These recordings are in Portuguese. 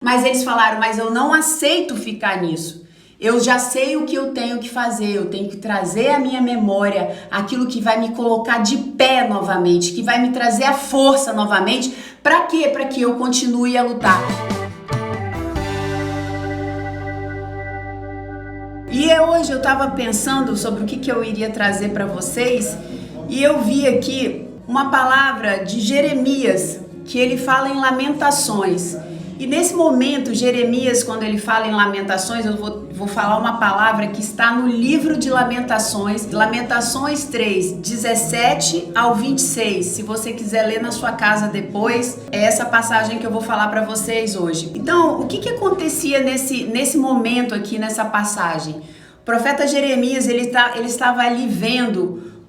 Mas eles falaram, mas eu não aceito ficar nisso. Eu já sei o que eu tenho que fazer, eu tenho que trazer à minha memória aquilo que vai me colocar de pé novamente, que vai me trazer a força novamente. Para quê? Para que eu continue a lutar. E hoje eu estava pensando sobre o que eu iria trazer para vocês e eu vi aqui uma palavra de Jeremias, que ele fala em Lamentações. E nesse momento, Jeremias, quando ele fala em Lamentações, eu vou falar uma palavra que está no livro de Lamentações, Lamentações 3, 17 ao 26. Se você quiser ler na sua casa depois, é essa passagem que eu vou falar para vocês hoje. Então, o que acontecia nesse momento aqui, nessa passagem? O profeta Jeremias, ele estava ali vendo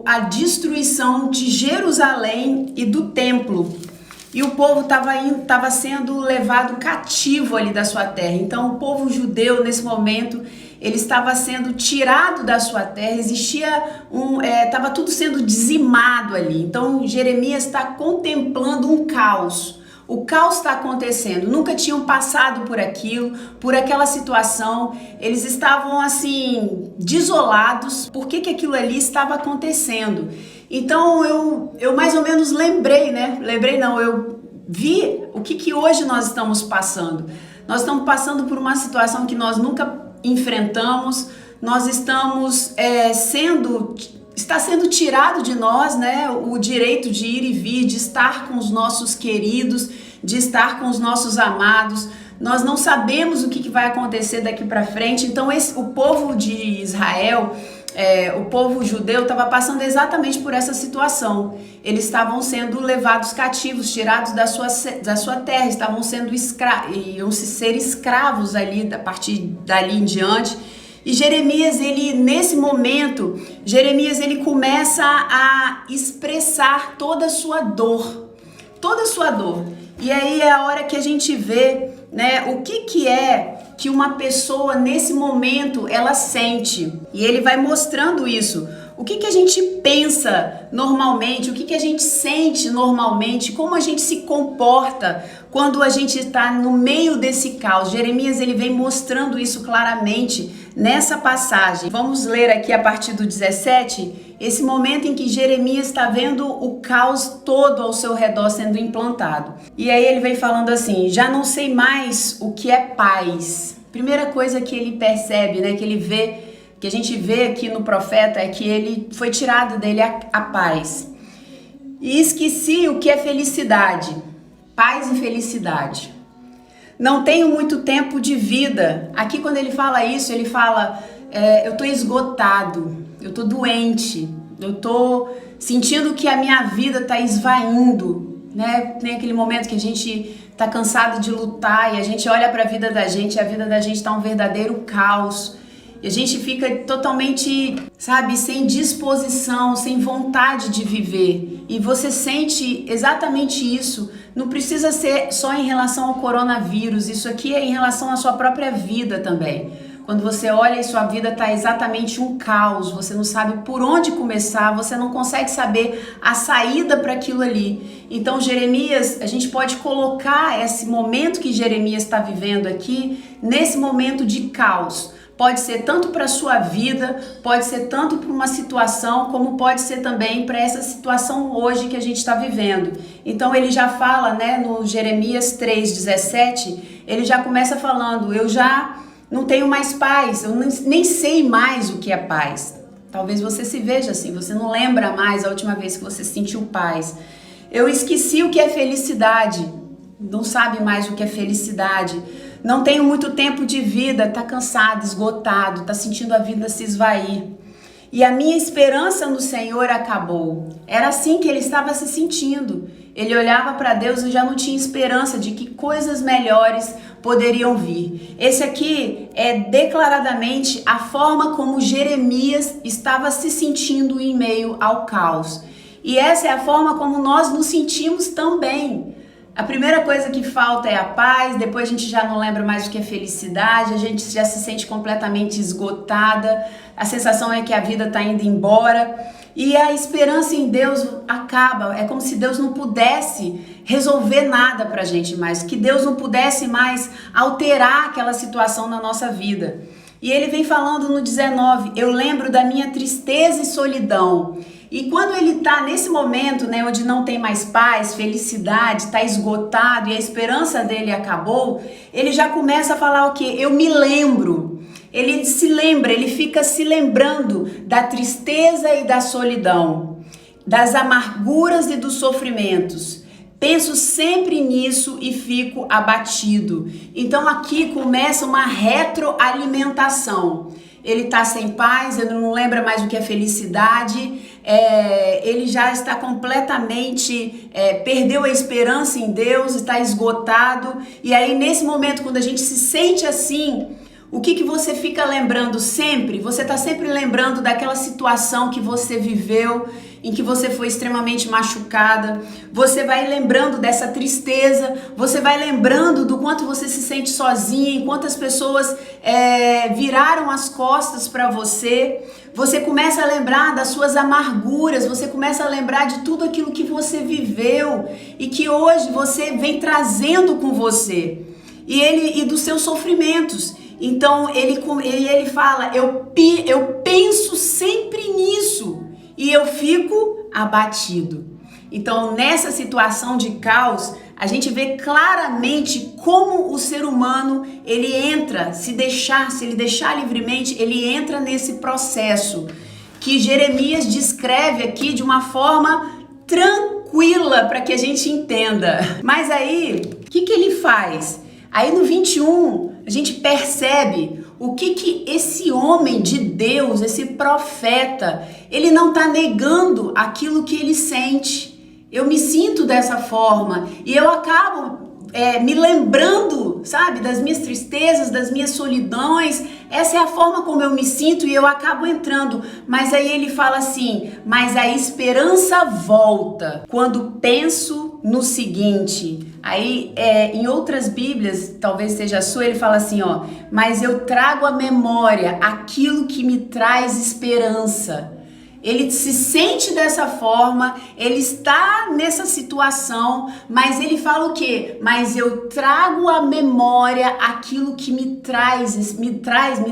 a destruição de Jerusalém e do templo. E o povo estava sendo levado cativo ali da sua terra. Então o povo judeu nesse momento, ele estava sendo tirado da sua terra, estava tudo sendo dizimado ali. Então Jeremias está contemplando um caos. O caos está acontecendo, nunca tinham passado por aquilo, por aquela situação, eles estavam assim, desolados, por que aquilo ali estava acontecendo. Então eu mais ou menos eu vi o que hoje nós estamos passando. Nós estamos passando por uma situação que nós nunca enfrentamos, nós estamos está sendo tirado de nós, né, o direito de ir e vir, de estar com os nossos queridos, de estar com os nossos amados. Nós não sabemos o que vai acontecer daqui para frente. Então o povo de Israel, o povo judeu estava passando exatamente por essa situação. Eles estavam sendo levados cativos, tirados da sua terra, estavam sendo iam ser escravos ali, a partir dali em diante. E Jeremias, nesse momento, ele começa a expressar toda a sua dor. E aí é a hora que a gente vê, né, o que é que uma pessoa nesse momento ela sente. E ele vai mostrando isso. O que a gente pensa normalmente, o que a gente sente normalmente, como a gente se comporta quando a gente está no meio desse caos. Jeremias, ele vem mostrando isso claramente nessa passagem. Vamos ler aqui a partir do 17, esse momento em que Jeremias está vendo o caos todo ao seu redor sendo implantado. E aí ele vem falando assim, já não sei mais o que é paz. Primeira coisa que ele percebe, né, que a gente vê aqui no profeta é que ele foi tirado dele a paz. E esqueci o que é felicidade, paz e felicidade. Não tenho muito tempo de vida. Aqui quando ele fala isso, ele fala, eu tô esgotado, eu tô doente, eu tô sentindo que a minha vida tá esvaindo, né? Tem aquele momento que a gente tá cansado de lutar e a gente olha para a vida da gente, e a vida da gente tá um verdadeiro caos. E a gente fica totalmente, sem disposição, sem vontade de viver. E você sente exatamente isso. Não precisa ser só em relação ao coronavírus, isso aqui é em relação à sua própria vida também. Quando você olha e sua vida está exatamente um caos, você não sabe por onde começar, você não consegue saber a saída para aquilo ali. Então Jeremias, a gente pode colocar esse momento que Jeremias está vivendo aqui, nesse momento de caos. Pode ser tanto para a sua vida, pode ser tanto para uma situação, como pode ser também para essa situação hoje que a gente está vivendo. Então ele já fala, né, no Jeremias 3:17, ele já começa falando, eu já não tenho mais paz, eu nem sei mais o que é paz. Talvez você se veja assim, você não lembra mais a última vez que você sentiu paz. Eu esqueci o que é felicidade, não sabe mais o que é felicidade. Não tenho muito tempo de vida, tá cansado, esgotado, tá sentindo a vida se esvair. E a minha esperança no Senhor acabou. Era assim que ele estava se sentindo. Ele olhava para Deus e já não tinha esperança de que coisas melhores poderiam vir. Esse aqui é declaradamente a forma como Jeremias estava se sentindo em meio ao caos. E essa é a forma como nós nos sentimos também. A primeira coisa que falta é a paz, depois a gente já não lembra mais o que é felicidade, a gente já se sente completamente esgotada, a sensação é que a vida está indo embora e a esperança em Deus acaba. É como se Deus não pudesse resolver nada pra gente mais, que Deus não pudesse mais alterar aquela situação na nossa vida. E ele vem falando no 19, eu lembro da minha tristeza e solidão. E quando ele tá nesse momento, né, onde não tem mais paz, felicidade, tá esgotado e a esperança dele acabou, ele já começa a falar o quê? Eu me lembro. Ele se lembra, ele fica se lembrando da tristeza e da solidão, das amarguras e dos sofrimentos. Penso sempre nisso e fico abatido. Então aqui começa uma retroalimentação. Ele está sem paz, ele não lembra mais o que é felicidade, ele já está completamente, perdeu a esperança em Deus, está esgotado. E aí nesse momento, quando a gente se sente assim, o que você fica lembrando sempre? Você está sempre lembrando daquela situação que você viveu, em que você foi extremamente machucada. Você vai lembrando dessa tristeza, você vai lembrando do quanto você se sente sozinha, em quantas pessoas viraram as costas para você. Você começa a lembrar das suas amarguras, você começa a lembrar de tudo aquilo que você viveu e que hoje você vem trazendo com você. E dos seus sofrimentos. Então ele fala, eu penso sempre nisso e eu fico abatido. Então nessa situação de caos, a gente vê claramente como o ser humano, ele entra, se ele deixar livremente, ele entra nesse processo que Jeremias descreve aqui de uma forma tranquila para que a gente entenda. Mas aí, o que ele faz? Aí no 21, a gente percebe o que esse homem de Deus, esse profeta, ele não está negando aquilo que ele sente. Eu me sinto dessa forma e eu acabo me lembrando, sabe, das minhas tristezas, das minhas solidões. Essa é a forma como eu me sinto e eu acabo entrando. Mas aí ele fala assim, mas a esperança volta quando penso no seguinte. Aí em outras Bíblias, talvez seja a sua, ele fala assim, ó, mas eu trago à memória aquilo que me traz esperança. Ele se sente dessa forma, ele está nessa situação, mas ele fala o quê? Mas eu trago à memória aquilo que me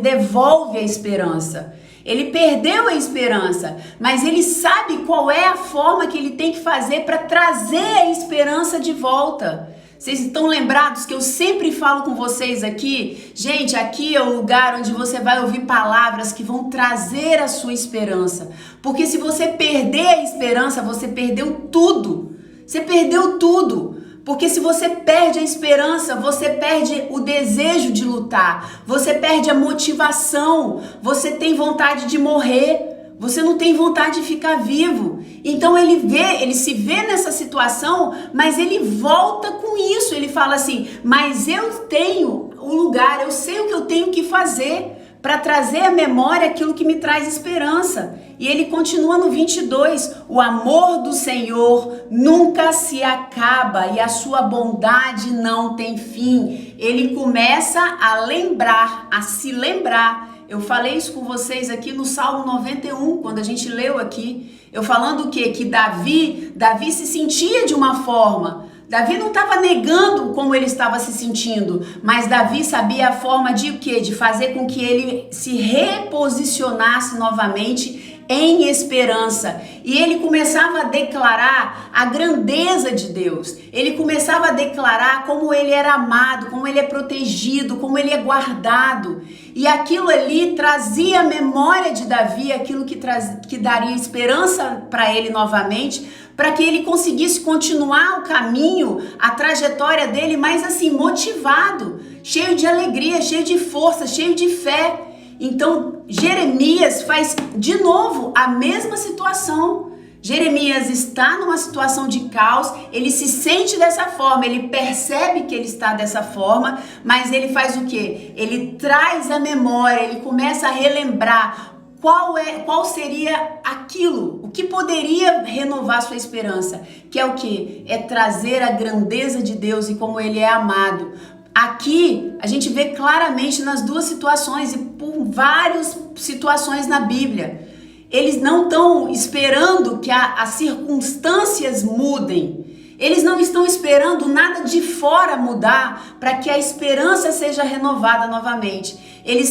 devolve a esperança. Ele perdeu a esperança, mas ele sabe qual é a forma que ele tem que fazer para trazer a esperança de volta. Vocês estão lembrados que eu sempre falo com vocês aqui? Gente, aqui é o lugar onde você vai ouvir palavras que vão trazer a sua esperança. Porque se você perder a esperança, você perdeu tudo. Você perdeu tudo. Porque se você perde a esperança, você perde o desejo de lutar. Você perde a motivação. Você tem vontade de morrer. Você não tem vontade de ficar vivo. Então ele se vê nessa situação, mas ele volta com isso. Ele fala assim, mas eu tenho um lugar, eu sei o que eu tenho que fazer para trazer à memória aquilo que me traz esperança. E ele continua no 22, o amor do Senhor nunca se acaba e a sua bondade não tem fim. Ele começa a lembrar, a se lembrar. Eu falei isso com vocês aqui no Salmo 91, quando a gente leu aqui. Eu falando o quê? Que Davi se sentia de uma forma. Davi não estava negando como ele estava se sentindo, mas Davi sabia a forma de o quê? De fazer com que ele se reposicionasse novamente em esperança. E ele começava a declarar a grandeza de Deus. Ele começava a declarar como ele era amado, como ele é protegido, como ele é guardado. E aquilo ali trazia a memória de Davi, aquilo que daria esperança para ele novamente, para que ele conseguisse continuar o caminho, a trajetória dele, mas assim, motivado, cheio de alegria, cheio de força, cheio de fé. Então, Jeremias faz de novo a mesma situação. Jeremias está numa situação de caos, ele se sente dessa forma, ele percebe que ele está dessa forma, mas ele faz o quê? Ele traz a memória, ele começa a relembrar qual seria aquilo, o que poderia renovar sua esperança, que é o quê? É trazer a grandeza de Deus e como ele é amado. Aqui a gente vê claramente nas duas situações e por várias situações na Bíblia. Eles não estão esperando que as circunstâncias mudem. Eles não estão esperando nada de fora mudar para que a esperança seja renovada novamente. Eles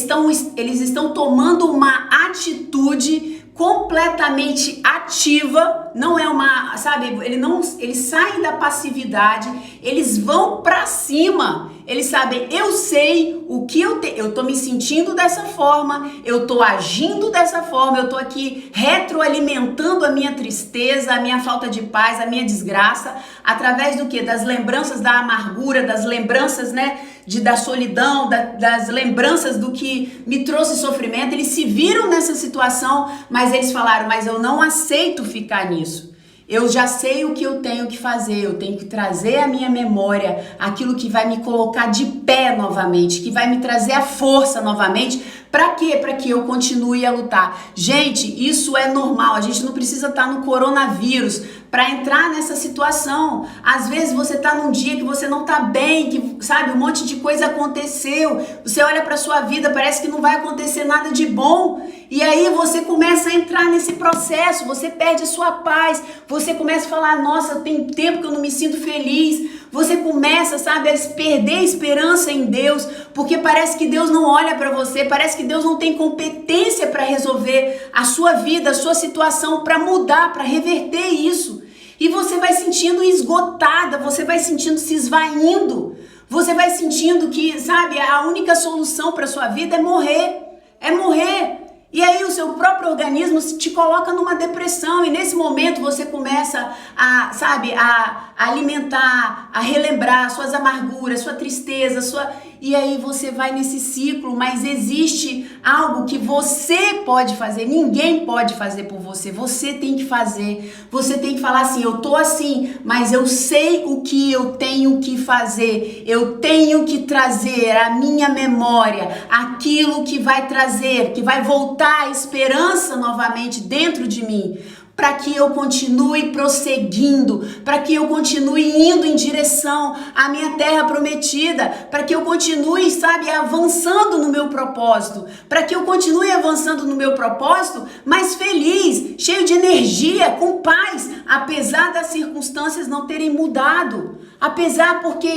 estão tomando uma atitude completamente ativa, não é uma, sabe, eles saem da passividade, eles vão para cima. Eles sabem, eu sei o que eu tô me sentindo dessa forma, eu tô agindo dessa forma, eu tô aqui retroalimentando a minha tristeza, a minha falta de paz, a minha desgraça, através do quê? Das lembranças da amargura, das lembranças, né, da solidão, das lembranças do que me trouxe sofrimento. Eles se viram nessa situação, mas eles falaram, mas eu não aceito ficar nisso. Eu já sei o que eu tenho que fazer, eu tenho que trazer à minha memória aquilo que vai me colocar de pé novamente, que vai me trazer a força novamente. Para quê? Para que eu continue a lutar. Gente, isso é normal, a gente não precisa estar no coronavírus para entrar nessa situação. Às vezes você tá num dia que você não tá bem, que, sabe, um monte de coisa aconteceu, você olha para sua vida, parece que não vai acontecer nada de bom, e aí você começa a entrar nesse processo, você perde a sua paz, você começa a falar, nossa, tem tempo que eu não me sinto feliz, você começa, sabe, a perder a esperança em Deus, porque parece que Deus não olha para você, parece que Deus não tem competência para resolver a sua vida, a sua situação, para mudar, para reverter isso. E você vai sentindo esgotada, você vai sentindo se esvaindo, você vai sentindo que, sabe, a única solução para sua vida é morrer, é morrer. E aí o seu próprio organismo te coloca numa depressão e nesse momento você começa a, sabe, a alimentar, a relembrar suas amarguras, sua tristeza, e aí você vai nesse ciclo, mas existe algo que você pode fazer, ninguém pode fazer por você, você tem que fazer, você tem que falar assim, eu tô assim, mas eu sei o que eu tenho que fazer, eu tenho que trazer à minha memória aquilo que vai trazer, que vai voltar a esperança novamente dentro de mim, para que eu continue prosseguindo, para que eu continue indo em direção à minha terra prometida, para que eu continue, sabe, avançando no meu propósito, para que eu continue avançando no meu propósito, mas feliz, cheio de energia, com paz, apesar das circunstâncias não terem mudado. Apesar, porque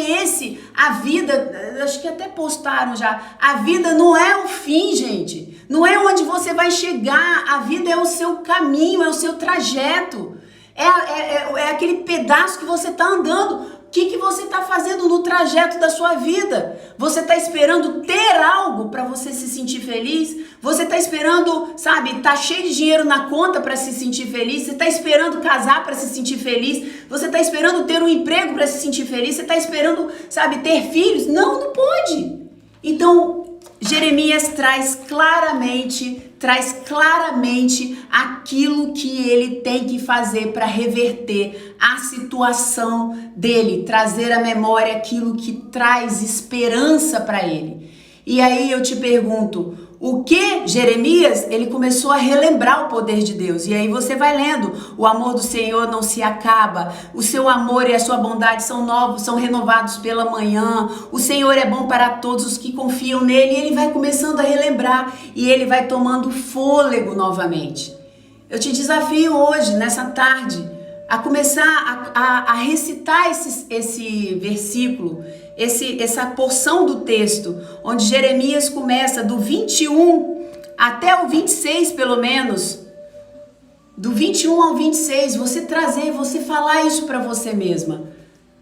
a vida, acho que até postaram já, a vida não é o fim, gente. Não é onde você vai chegar, a vida é o seu caminho, é o seu trajeto. É aquele pedaço que você está andando. O que você está fazendo no trajeto da sua vida? Você está esperando ter algo para você se sentir feliz? Você está esperando, sabe, tá cheio de dinheiro na conta para se sentir feliz? Você está esperando casar para se sentir feliz? Você está esperando ter um emprego para se sentir feliz? Você está esperando, sabe, ter filhos? Não, não pode. Então, Jeremias traz claramente aquilo que ele tem que fazer para reverter a situação dele, trazer à memória aquilo que traz esperança para ele. E aí eu te pergunto, o que Jeremias, ele começou a relembrar o poder de Deus. E aí você vai lendo, o amor do Senhor não se acaba, o seu amor e a sua bondade são novos, são renovados pela manhã, o Senhor é bom para todos os que confiam nele, e ele vai começando a relembrar, e ele vai tomando fôlego novamente. Eu te desafio hoje, nessa tarde, a começar a recitar esse versículo, essa porção do texto, onde Jeremias começa do 21 até o 26, pelo menos, do 21 ao 26, você falar isso para você mesma.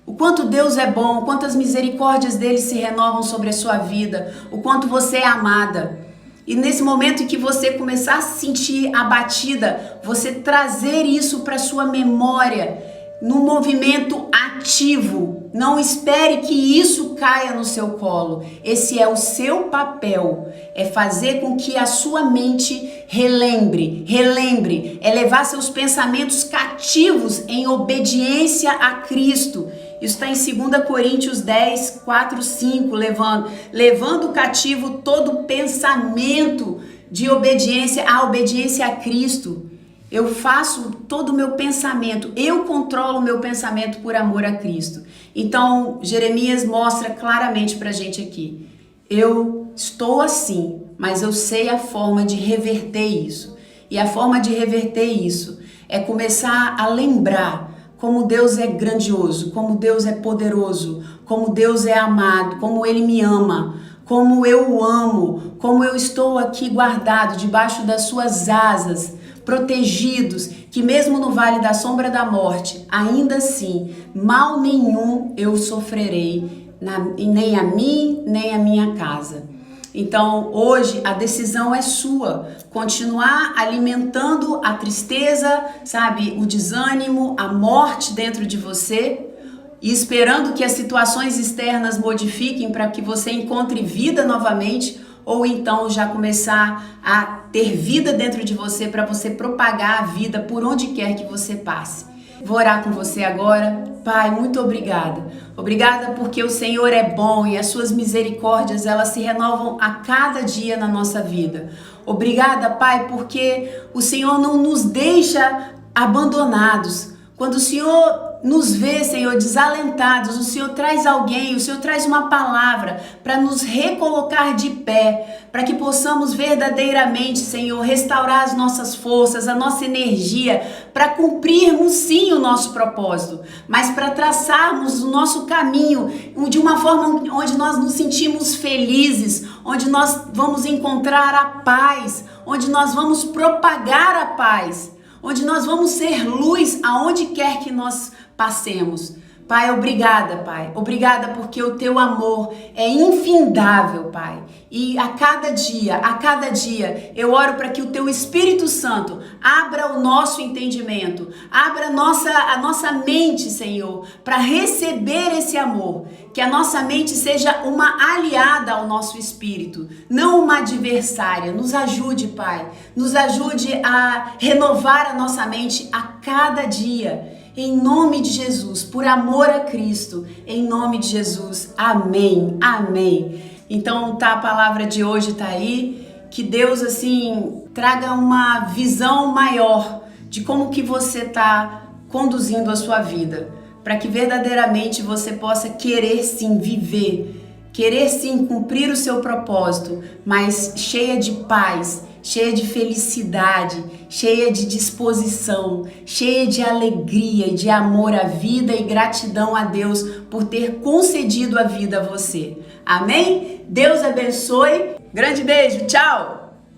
O quanto Deus é bom, o quanto as misericórdias dele se renovam sobre a sua vida, o quanto você é amada. E nesse momento em que você começar a se sentir abatida, você trazer isso para sua memória, no movimento ativo. Não espere que isso caia no seu colo. Esse é o seu papel. É fazer com que a sua mente relembre. É levar seus pensamentos cativos em obediência a Cristo. Isso está em 2 Coríntios 10, 4, 5, levando cativo todo pensamento de obediência a Cristo. Eu faço todo o meu pensamento, eu controlo o meu pensamento por amor a Cristo. Então, Jeremias mostra claramente pra gente aqui, eu estou assim, mas eu sei a forma de reverter isso. E a forma de reverter isso é começar a lembrar como Deus é grandioso, como Deus é poderoso, como Deus é amado, como Ele me ama, como eu o amo, como eu estou aqui guardado debaixo das suas asas, protegidos, que mesmo no vale da sombra da morte, ainda assim, mal nenhum eu sofrerei, nem a mim, nem a minha casa. Então, hoje, a decisão é sua. Continuar alimentando a tristeza, sabe, o desânimo, a morte dentro de você e esperando que as situações externas modifiquem para que você encontre vida novamente, ou então já começar a ter vida dentro de você para você propagar a vida por onde quer que você passe. Vou orar com você agora. Pai, muito obrigada. Obrigada porque o Senhor é bom e as suas misericórdias, elas se renovam a cada dia na nossa vida. Obrigada, Pai, porque o Senhor não nos deixa abandonados. Quando o Senhor nos vê, Senhor, desalentados, o Senhor traz alguém, o Senhor traz uma palavra para nos recolocar de pé, para que possamos verdadeiramente, Senhor, restaurar as nossas forças, a nossa energia, para cumprirmos sim o nosso propósito, mas para traçarmos o nosso caminho de uma forma onde nós nos sentimos felizes, onde nós vamos encontrar a paz, onde nós vamos propagar a paz, onde nós vamos ser luz aonde quer que nós passemos. Pai, obrigada, Pai. Obrigada porque o teu amor é infindável, Pai. E a cada dia, eu oro para que o teu Espírito Santo abra o nosso entendimento, abra a nossa mente, Senhor, para receber esse amor. Que a nossa mente seja uma aliada ao nosso espírito, não uma adversária. Nos ajude, Pai. Nos ajude a renovar a nossa mente a cada dia. Em nome de Jesus, por amor a Cristo, em nome de Jesus, amém, amém. Então a palavra de hoje tá aí, que Deus assim traga uma visão maior de como que você tá conduzindo a sua vida, para que verdadeiramente você possa querer sim viver, querer sim cumprir o seu propósito, mas cheia de paz, cheia de felicidade, cheia de disposição, cheia de alegria e de amor à vida e gratidão a Deus por ter concedido a vida a você. Amém? Deus abençoe. Grande beijo, tchau!